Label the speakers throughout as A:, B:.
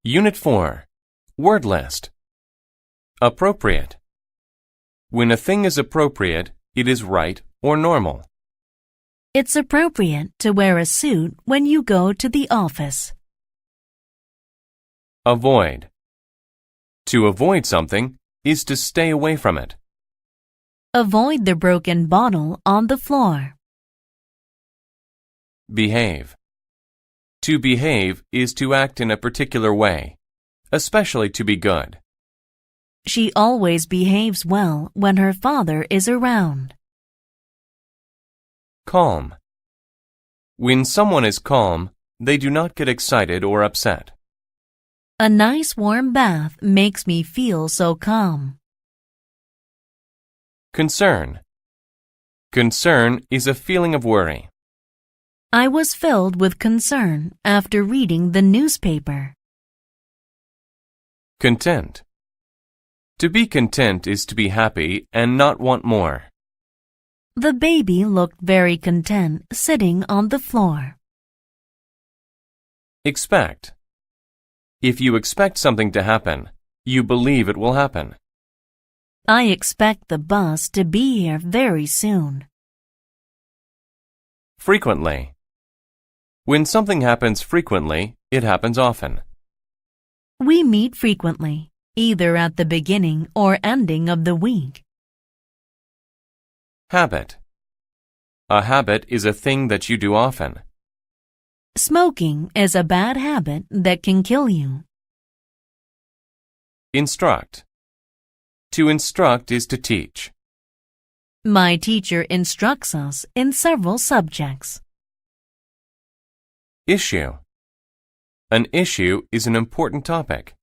A: Unit 4. Word list. Appropriate. When a thing is appropriate, it is right or normal.
B: It's appropriate to wear a suit when you go to the office.
A: Avoid. To avoid something is to stay away from it.
B: Avoid the broken bottle on the floor.
A: Behave. To behave is to act in a particular way, especially to be good.
B: She always behaves well when her father is around.
A: Calm. When someone is calm, they do not get excited or upset.
B: A nice warm bath makes me feel so calm.
A: Concern. Concern is a feeling of worry.
B: I was filled with concern after reading the newspaper.
A: Content. To be content is to be happy and not want more.
B: The baby looked very content sitting on the floor.
A: Expect. If you expect something to happen, you believe it will happen.
B: I expect the bus to be here very soon.
A: Frequently. When something happens frequently, it happens often.
B: We meet frequently, either at the beginning or ending of the week.
A: Habit. A habit is a thing that you do often.
B: Smoking is a bad habit that can kill you.
A: Instruct. To instruct is to teach.
B: My teacher instructs us in several subjects.
A: Issue. An issue is an important topic.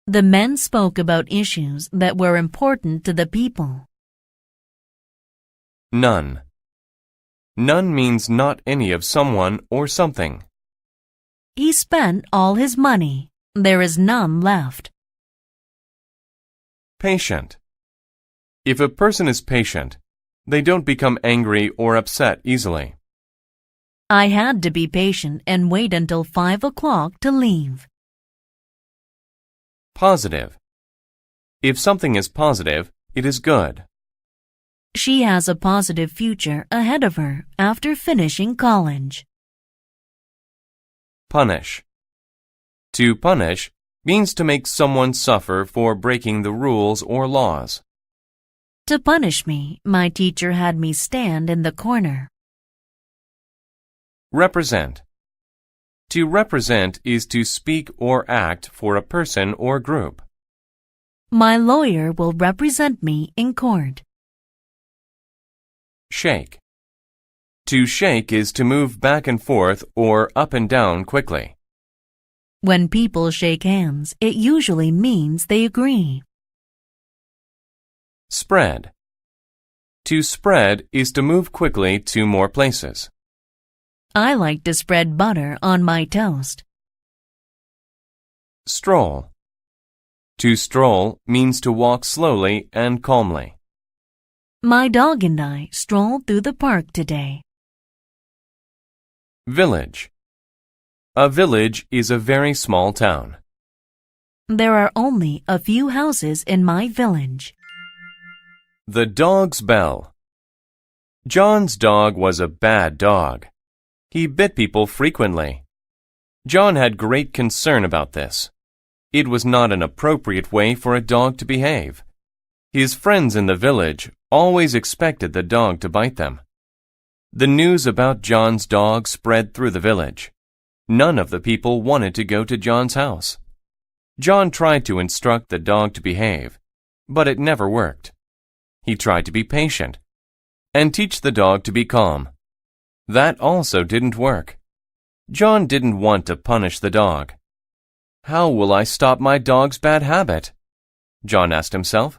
B: The men spoke about issues that were important to the people.
A: None. None means not any of someone or something.
B: He spent all his money. There is none left.
A: Patient. If a person is patient, they don't become angry or upset easily.
B: I had to be patient and wait until 5 o'clock to leave.
A: Positive. If something is positive, it is good.
B: She has a positive future ahead of her after finishing college.
A: Punish. To punish means to make someone suffer for breaking the rules or laws.
B: To punish me, my teacher had me stand in the corner.
A: Represent. To represent is to speak or act for a person or group.
B: My lawyer will represent me in court.
A: Shake. To shake is to move back and forth or up and down quickly.
B: When people shake hands, it usually means they agree.
A: Spread. To spread is to move quickly to more places.
B: I like to spread butter on my toast.
A: Stroll. To stroll means to walk slowly and calmly.
B: My dog and I strolled through the park today.
A: Village. A village is a very small town.
B: There are only a few houses in my village.
A: The dog's bell. John's dog was a bad dog. He bit people frequently. John had great concern about this. It was not an appropriate way for a dog to behave. His friends in the village always expected the dog to bite them. The news about John's dog spread through the village. None of the people wanted to go to John's house. John tried to instruct the dog to behave, but it never worked. He tried to be patient and teach the dog to be calm. That also didn't work. John didn't want to punish the dog. How will I stop my dog's bad habit? John asked himself.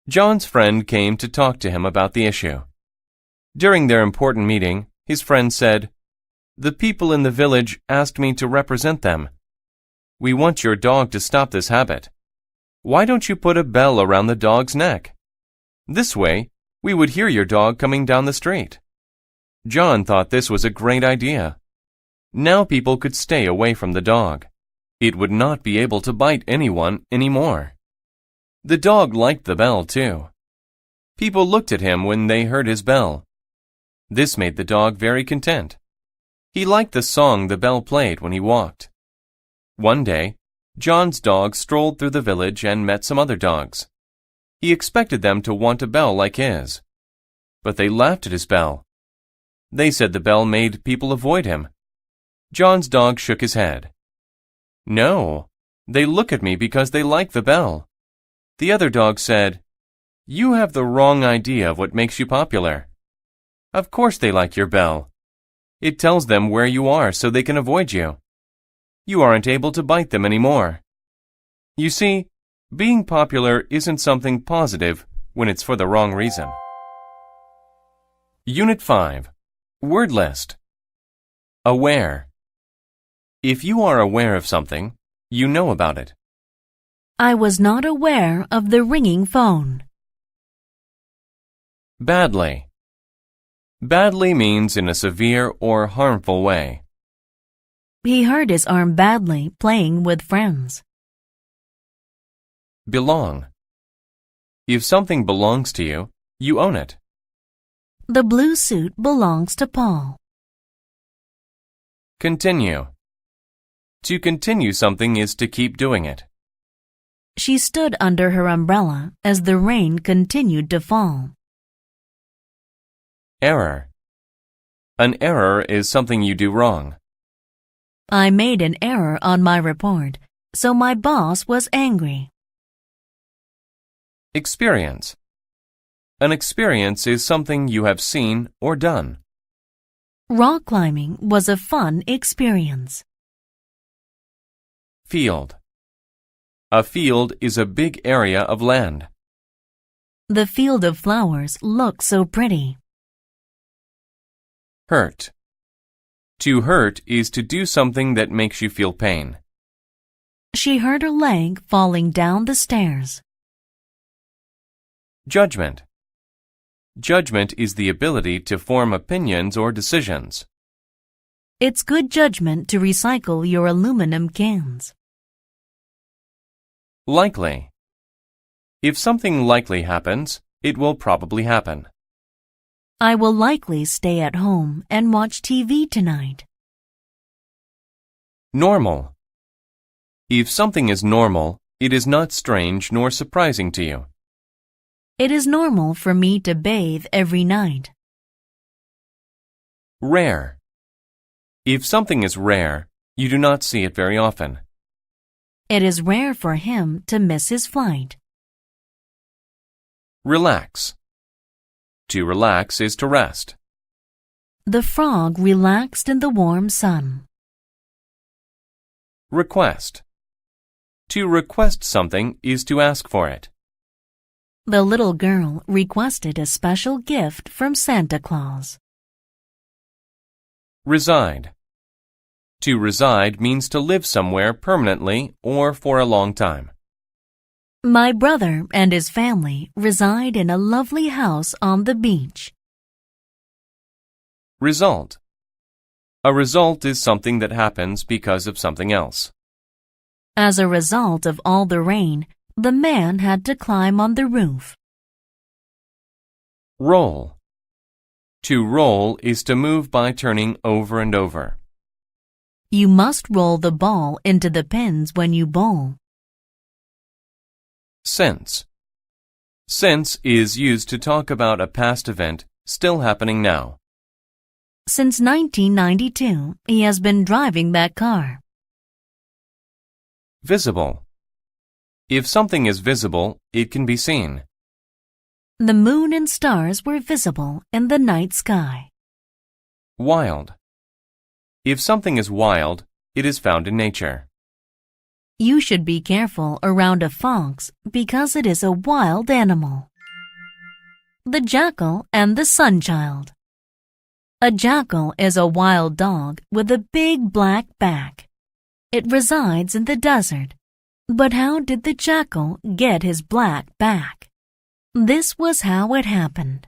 A: John's friend came to talk to him about the issue. During their important meeting, his friend said, "The people in the village asked me to represent them. We want your dog to stop this habit. Why don't you put a bell around the dog's neck? This way, we would hear your dog coming down the street." John thought this was a great idea. Now people could stay away from the dog. It would not be able to bite anyone anymore. The dog liked the bell too. People looked at him when they heard his bell. This made the dog very content. He liked the song the bell played when he walked. One day, John's dog strolled through the village and met some other dogs. He expected them to want a bell like his. But they laughed at his bell. They said the bell made people avoid him. John's dog shook his head. No, they look at me because they like the bell. The other dog said, You have the wrong idea of what makes you popular. Of course they like your bell. It tells them where you are so they can avoid you. You aren't able to bite them anymore. You see, being popular isn't something positive when it's for the wrong reason. Unit 5. Word list. Aware. If you are aware of something, you know about it.
B: I was not aware of the ringing phone.
A: Badly. Badly means in a severe or harmful way.
B: He hurt his arm badly playing with friends.
A: Belong. If something belongs to you, you own it.
B: The blue suit belongs to Paul.
A: Continue. To continue something is to keep doing it.
B: She stood under her umbrella as the rain continued to fall.
A: Error. An error is something you do wrong.
B: I made an error on my report, so my boss was angry.
A: Experience. An experience is something you have seen or done.
B: Rock climbing was a fun experience.
A: Field. A field is a big area of land.
B: The field of flowers looked so pretty.
A: Hurt. To hurt is to do something that makes you feel pain.
B: She hurt her leg falling down the stairs.
A: Judgment. Judgment is the ability to form opinions or decisions.
B: It's good judgment to recycle your aluminum cans.
A: Likely. If something likely happens, it will probably happen.
B: I will likely stay at home and watch TV tonight.
A: Normal. If something is normal, it is not strange nor surprising to you.
B: It is normal for me to bathe every night.
A: Rare. If something is rare, you do not see it very often.
B: It is rare for him to miss his flight.
A: Relax. To relax is to rest.
B: The frog relaxed in the warm sun.
A: Request. To request something is to ask for it.
B: The little girl requested a special gift from Santa Claus.
A: Reside. To reside means to live somewhere permanently or for a long time.
B: My brother and his family reside in a lovely house on the beach.
A: Result. A result is something that happens because of something else.
B: As a result of all the rain, the man had to climb on the roof.
A: Roll. To roll is to move by turning over and over.
B: You must roll the ball into the pins when you bowl.
A: Since. Since is used to talk about a past event still happening now.
B: Since 1992, he has been driving that car.
A: Visible. If something is visible, it can be seen.
B: The moon and stars were visible in the night sky.
A: Wild. If something is wild, it is found in nature.
B: You should be careful around a fox because it is a wild animal. The jackal and the sunchild. A jackal is a wild dog with a big black back. It resides in the desert. But how did the jackal get his black back? This was how it happened.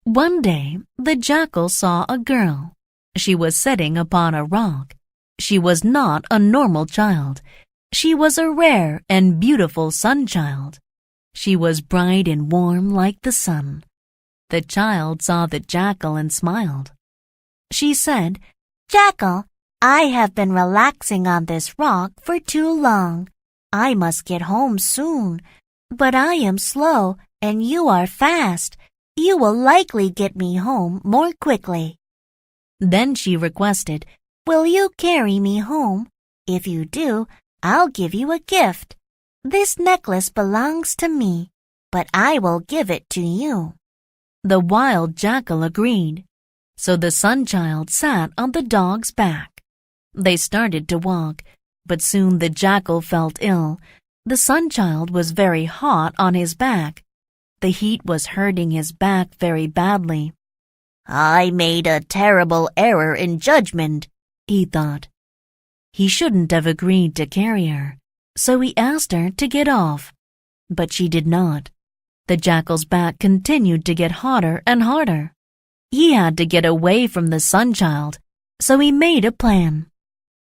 B: One day, the jackal saw a girl. She was sitting upon a rock. She was not a normal child. She was a rare and beautiful sun child. She was bright and warm like the sun. The child saw the jackal and smiled. She said,
C: "Jackal, I have been relaxing on this rock for too long. I must get home soon. But I am slow and you are fast. You will likely get me home more quickly."
B: Then she requested,
C: "Will you carry me home? If you do, I'll give you a gift. This necklace belongs to me, but I will give it to you."
B: The wild jackal agreed. So the sun child sat on the dog's back. They started to walk, but soon the jackal felt ill. The sun child was very hot on his back. The heat was hurting his back very badly.
C: "I made a terrible error in judgment,"
B: he thought. He shouldn't have agreed to carry her, so he asked her to get off. But she did not. The jackal's back continued to get hotter and harder. He had to get away from the sun child, so he made a plan.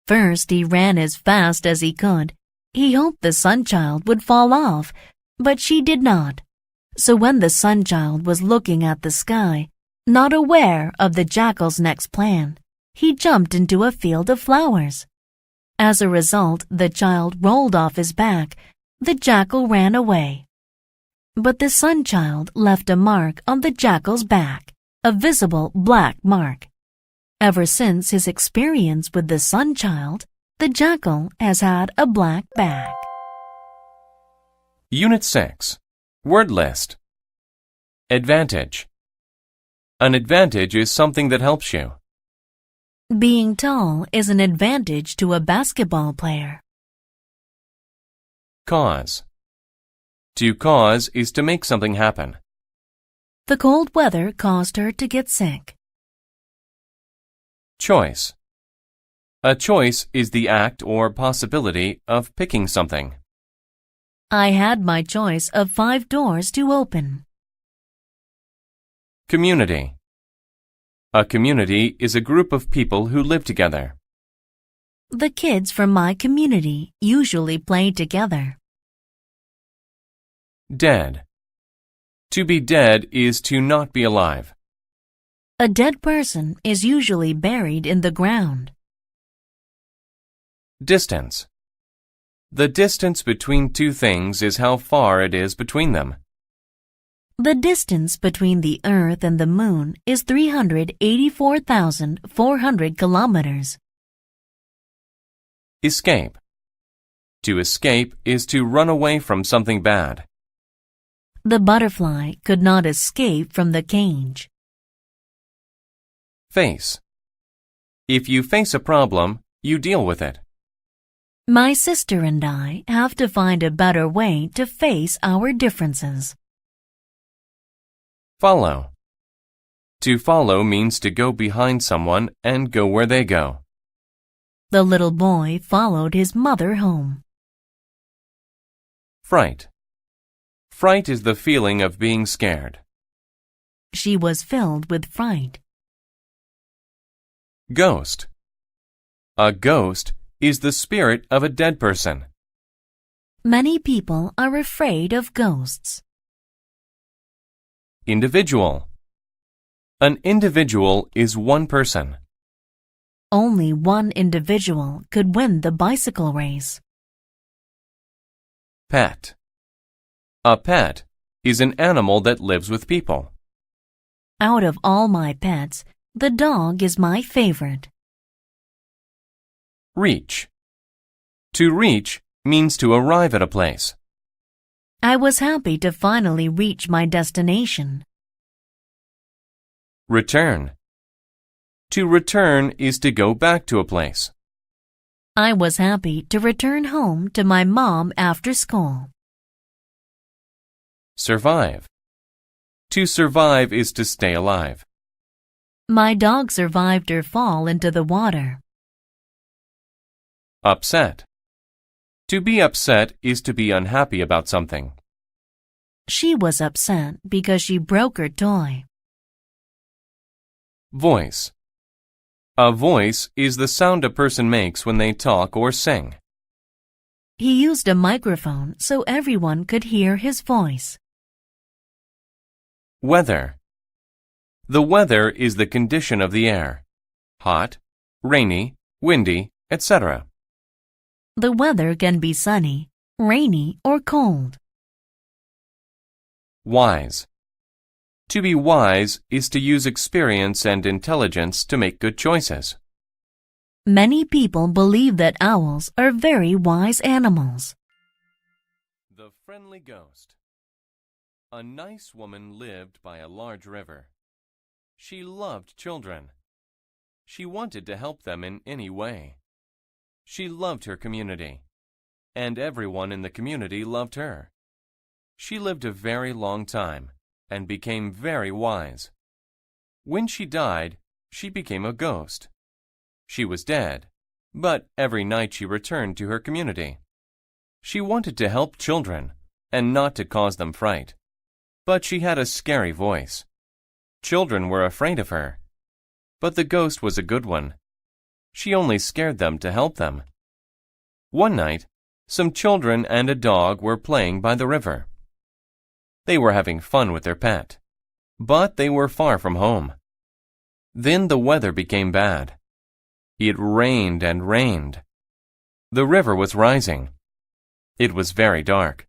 B: First, he ran as fast as he could. He hoped the sun child would fall off, but she did not. So when the sun child was looking at the sky, not aware of the jackal's next plan, he jumped into a field of flowers. As a result, the child rolled off his back. The jackal ran away. But the sun child left a mark on the jackal's back, a visible black mark. Ever since his experience with the sun child, the jackal has had a black back.
A: Unit 6. Word list. Advantage. An advantage is something that helps you.
B: Being tall is an advantage to a basketball player.
A: Cause. To cause is to make something happen.
B: The cold weather caused her to get sick.
A: Choice. A choice is the act or possibility of picking something.
B: I had my choice of 5 doors to open.
A: Community. A community is a group of people who live together.
B: The kids from my community usually play together.
A: Dead. To be dead is to not be alive.
B: A dead person is usually buried in the ground.
A: Distance. The distance between two things is how far it is between them.
B: The distance between the Earth and the Moon is 384,400 kilometers.
A: Escape. To escape is to run away from something bad.
B: The butterfly could not escape from the cage.
A: Face. If you face a problem, you deal with it.
B: My sister and I have to find a better way to face our differences.
A: Follow. To follow means to go behind someone and go where they go.
B: The little boy followed his mother home.
A: Fright. Fright is the feeling of being scared.
B: She was filled with fright.
A: Ghost. A ghost is the spirit of a dead person.
B: Many people are afraid of ghosts.
A: Individual. An individual is one person.
B: Only one individual could win the bicycle race.
A: Pet. A pet is an animal that lives with people.
B: Out of all my pets, the dog is my favorite.
A: Reach. To reach means to arrive at a place.
B: I was happy to finally reach my destination.
A: Return. To return is to go back to a place.
B: I was happy to return home to my mom after school.
A: Survive. To survive is to stay alive.
B: My dog survived her fall into the water.
A: Upset. To be upset is to be unhappy about something.
B: She was upset because she broke her toy.
A: Voice. A voice is the sound a person makes when they talk or sing.
B: He used a microphone so everyone could hear his voice.
A: Weather. The weather is the condition of the air. Hot, rainy, windy, etc.
B: The weather can be sunny, rainy, or cold.
A: Wise. To be wise is to use experience and intelligence to make good choices.
B: Many people believe that owls are very wise animals.
A: The friendly ghost. A nice woman lived by a large river. She loved children. She wanted to help them in any way. She loved her community, and everyone in the community loved her. She lived a very long time and became very wise. When she died, she became a ghost. She was dead, but every night she returned to her community. She wanted to help children and not to cause them fright, but she had a scary voice. Children were afraid of her, but the ghost was a good one. She only scared them to help them. One night, some children and a dog were playing by the river. They were having fun with their pet, but they were far from home. Then the weather became bad. It rained and rained. The river was rising. It was very dark.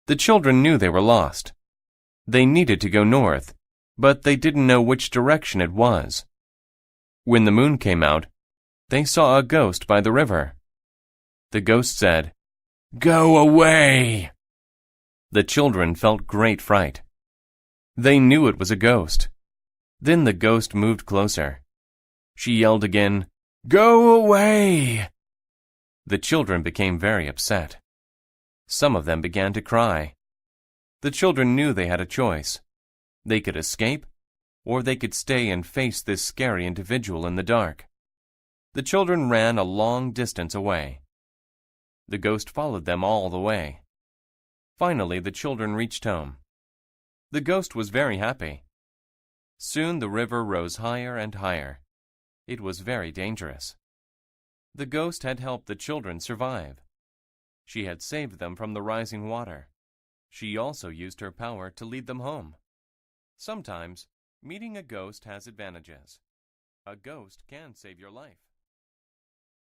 A: The children knew they were lost. They needed to go north, but they didn't know which direction it was. When the moon came out, they saw a ghost by the river. The ghost said, "Go away!" The children felt great fright. They knew it was a ghost. Then the ghost moved closer. She yelled again, "Go away!" The children became very upset. Some of them began to cry. The children knew they had a choice. They could escape, or they could stay and face this scary individual in the dark. The children ran a long distance away. The ghost followed them all the way. Finally, the children reached home. The ghost was very happy. Soon the river rose higher and higher. It was very dangerous. The ghost had helped the children survive. She had saved them from the rising water. She also used her power to lead them home. Sometimes, meeting a ghost has advantages. A ghost can save your life.